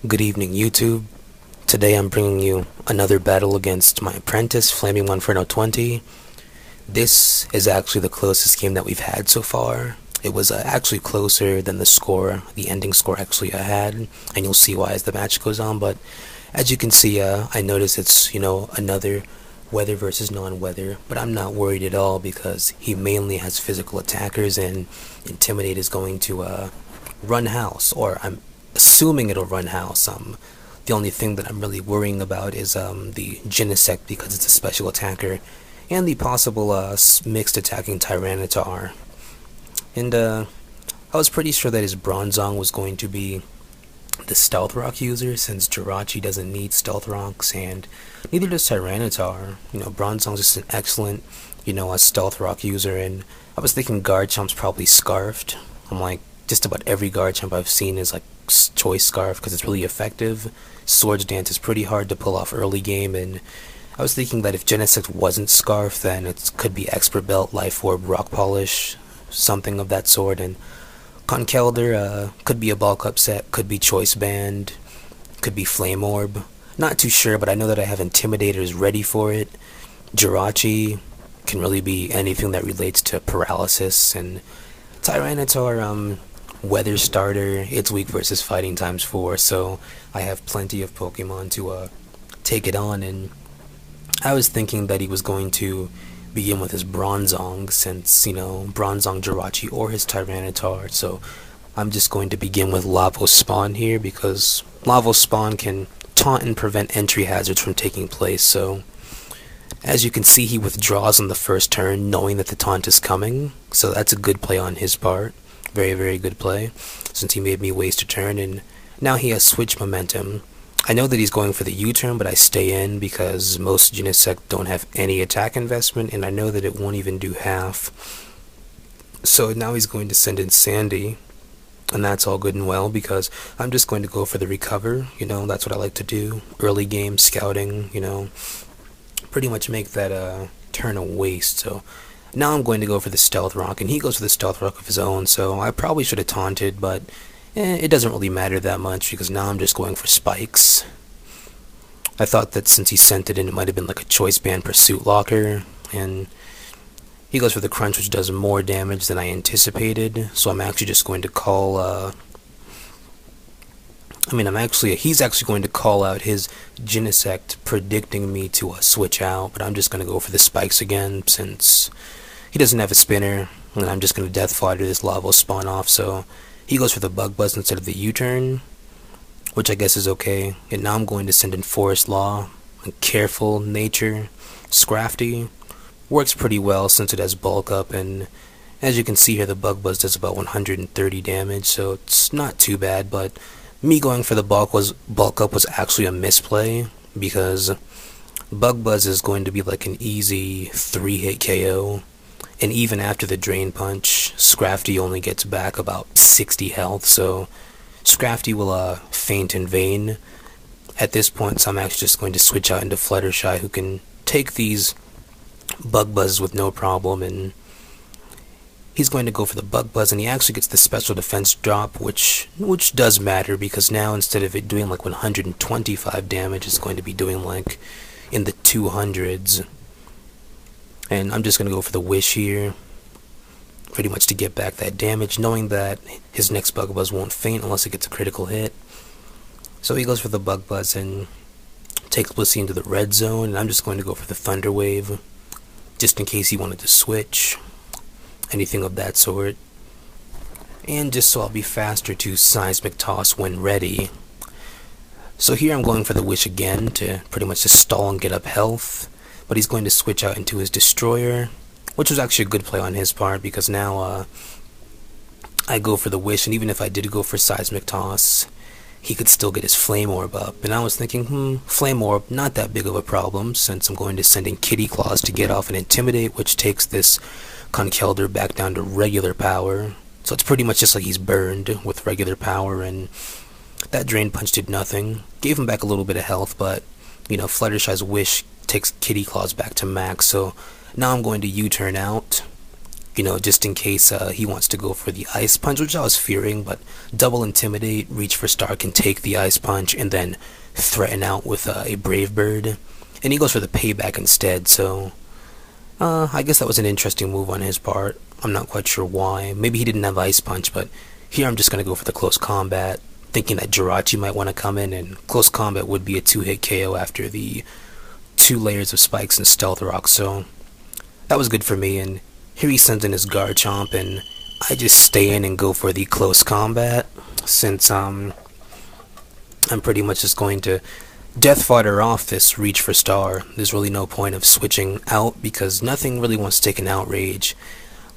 Good evening, YouTube. Today I'm bringing you another battle against my apprentice, FlamingMonferno20. This is actually the closest game that we've had so far. It was actually closer than the ending score actually I had, and you'll see why as the match goes on. But as you can see, I notice it's, another weather versus non-weather, but I'm not worried at all because he mainly has physical attackers, and Intimidate is going to run house, or I'm assuming it'll run house. The only thing that I'm really worrying about is the Genesect because it's a special attacker, and the possible mixed attacking Tyranitar. And I was pretty sure that his Bronzong was going to be the Stealth Rock user, since Jirachi doesn't need Stealth Rocks, and neither does Tyranitar. Bronzong's just an excellent, a Stealth Rock user, and I was thinking Garchomp's probably Scarfed. I'm like, just about every Garchomp I've seen is like Choice Scarf because it's really effective. Swords Dance is pretty hard to pull off early game, and I was thinking that if Genesect wasn't Scarf, then it could be Expert Belt, Life Orb, Rock Polish, something of that sort, and Conkeldurr could be a bulk up set, could be Choice Band, could be Flame Orb. Not too sure, but I know that I have Intimidators ready for it. Jirachi can really be anything that relates to paralysis, and Tyranitar, Weather Starter, it's weak versus fighting × 4, so I have plenty of Pokemon to take it on, and I was thinking that he was going to begin with his Bronzong, since, Bronzong, Jirachi, or his Tyranitar, so I'm just going to begin with Lavos Spawn here, because Lavos Spawn can taunt and prevent entry hazards from taking place, so as you can see, he withdraws on the first turn, knowing that the taunt is coming, so that's a good play on his part. Very, very good play, since he made me waste a turn, and now he has switch momentum. I know that he's going for the U-turn, but I stay in because most Genesect don't have any attack investment, and I know that it won't even do half. So now he's going to send in Sandy, and that's all good and well because I'm just going to go for the recover. That's what I like to do. Early game scouting, pretty much make that turn a waste. So now I'm going to go for the Stealth Rock, and he goes for the Stealth Rock of his own, so I probably should have taunted, but it doesn't really matter that much, because now I'm just going for Spikes. I thought that since he sent it in, it might have been like a Choice Band Pursuit Locker, and he goes for the Crunch, which does more damage than I anticipated, so I'm actually just going to call, he's actually going to call out his Genesect, predicting me to switch out, but I'm just going to go for the Spikes again, since he doesn't have a spinner, and I'm just going to Death Fodder this Lavos Spawn off, so he goes for the Bug Buzz instead of the U-turn, which I guess is okay, and now I'm going to send in Forest Law, and Careful Nature, Scrafty, works pretty well since it has Bulk Up, and as you can see here, the Bug Buzz does about 130 damage, so it's not too bad, but me going for the bulk up was actually a misplay, because Bug Buzz is going to be like an easy 3-hit KO, and even after the Drain Punch, Scrafty only gets back about 60 health, so Scrafty will faint in vain at this point, so I'm actually just going to switch out into Fluttershy, who can take these Bug Buzzes with no problem, and he's going to go for the Bug Buzz, and he actually gets the special defense drop, which does matter, because now instead of it doing like 125 damage, it's going to be doing like in the 200s. And I'm just going to go for the Wish here, pretty much to get back that damage, knowing that his next Bug Buzz won't faint unless it gets a critical hit. So he goes for the Bug Buzz and takes Blissey into the red zone, and I'm just going to go for the Thunder Wave, just in case he wanted to switch, anything of that sort, and just so I'll be faster to Seismic Toss when ready. So here I'm going for the Wish again to pretty much just stall and get up health, but he's going to switch out into his Destroyer, which was actually a good play on his part, because now I go for the Wish, and even if I did go for Seismic Toss, he could still get his Flame Orb up, and I was thinking, Flame Orb, not that big of a problem, since I'm going to send in Kitty Claws to get off an Intimidate, which takes this Conkeldurr back down to regular power, so it's pretty much just like he's burned with regular power, and that Drain Punch did nothing. Gave him back a little bit of health, but Fluttershy's Wish takes Kitty Claws back to max, so now I'm going to U-turn out, just in case he wants to go for the ice punch, which I was fearing, but double intimidate, reach for star can take the ice punch, and then threaten out with a brave bird. And he goes for the payback instead, so I guess that was an interesting move on his part. I'm not quite sure why. Maybe he didn't have ice punch, but here I'm just going to go for the close combat, thinking that Jirachi might want to come in, and close combat would be a 2-hit KO after the 2 layers of spikes and stealth rock, so that was good for me. And here he sends in his Garchomp, and I just stay in and go for the close combat, since I'm pretty much just going to Death Fighter off this reach for star. There's really no point of switching out because nothing really wants to take an outrage.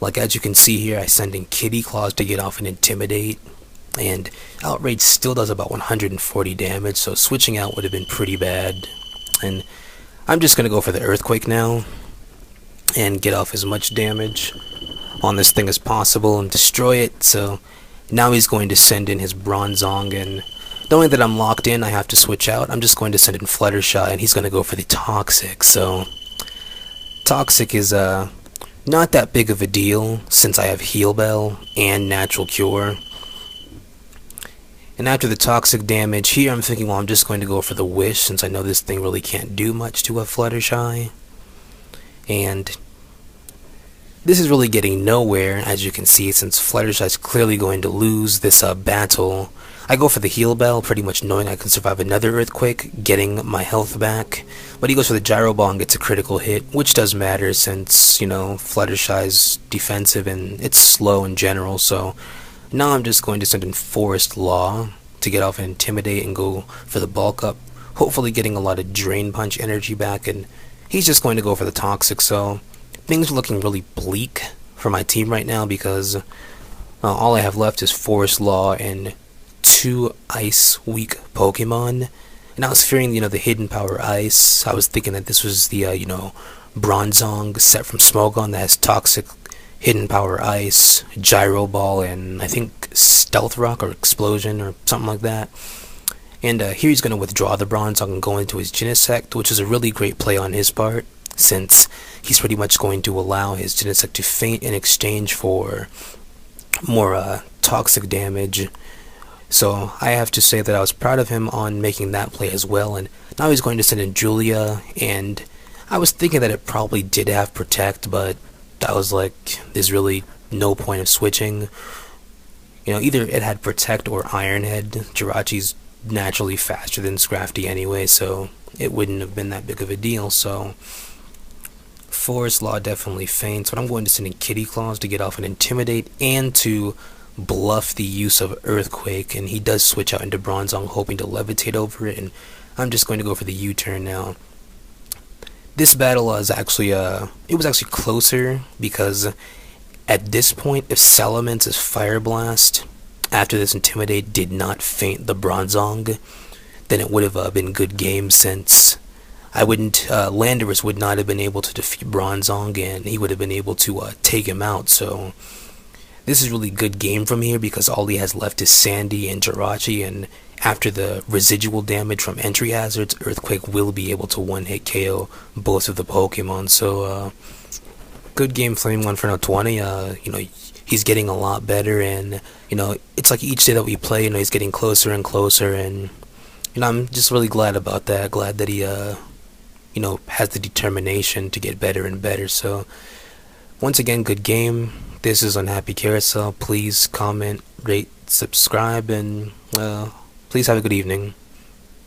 Like as you can see here, I send in Kitty Claws to get off an intimidate, and outrage still does about 140 damage, so switching out would have been pretty bad. And I'm just gonna go for the earthquake now and get off as much damage on this thing as possible and destroy it. So now he's going to send in his Bronzong, and knowing that I'm locked in, I have to switch out. I'm just going to send in Fluttershy, and he's going to go for the Toxic. So Toxic is not that big of a deal since I have Heal Bell and Natural Cure. And after the Toxic damage, here I'm thinking, well, I'm just going to go for the Wish since I know this thing really can't do much to a Fluttershy. And this is really getting nowhere, as you can see, since Fluttershy is clearly going to lose this battle. I go for the Heal Bell, pretty much knowing I can survive another Earthquake, getting my health back. But he goes for the Gyro Ball and gets a critical hit, which does matter since, Fluttershy's defensive and it's slow in general. So now I'm just going to send in Forest Law to get off and Intimidate and go for the Bulk Up, hopefully getting a lot of Drain Punch energy back. And he's just going to go for the Toxic, so things are looking really bleak for my team right now because all I have left is Forest Law and 2 Ice Weak Pokemon. And I was fearing, the Hidden Power Ice. I was thinking that this was the, Bronzong set from Smogon that has Toxic, Hidden Power Ice, Gyro Ball, and I think Stealth Rock or Explosion or something like that. And here he's going to withdraw the Bronzong and go into his Genesect, which is a really great play on his part, since he's pretty much going to allow his Genesect to faint in exchange for more toxic damage. So I have to say that I was proud of him on making that play as well. And now he's going to send in Julia, and I was thinking that it probably did have Protect, but I was like, there's really no point of switching. Either it had Protect or Iron Head. Jirachi's naturally faster than Scrafty anyway, so it wouldn't have been that big of a deal. So Forest Law definitely faints, but I'm going to send in Kitty Claws to get off an Intimidate and to bluff the use of Earthquake, and he does switch out into Bronzong hoping to levitate over it, and I'm just going to go for the U-turn now. This battle was actually it was actually closer because at this point, if Salamence' Fire Blast after this Intimidate did not faint the Bronzong, then it would have been good game, since Landorus would not have been able to defeat Bronzong, and he would have been able to take him out. So this is really good game from here because all he has left is Sandy and Jirachi, and after the residual damage from entry hazards, Earthquake will be able to one-hit KO both of the Pokemon. So good game, FlamingMonferno20. He's getting a lot better, and it's like each day that we play, he's getting closer and closer, and I'm just really glad about that. Glad that he has the determination to get better and better. So once again, good game. This is UnhappyCarousel. Please comment, rate, subscribe, and please have a good evening.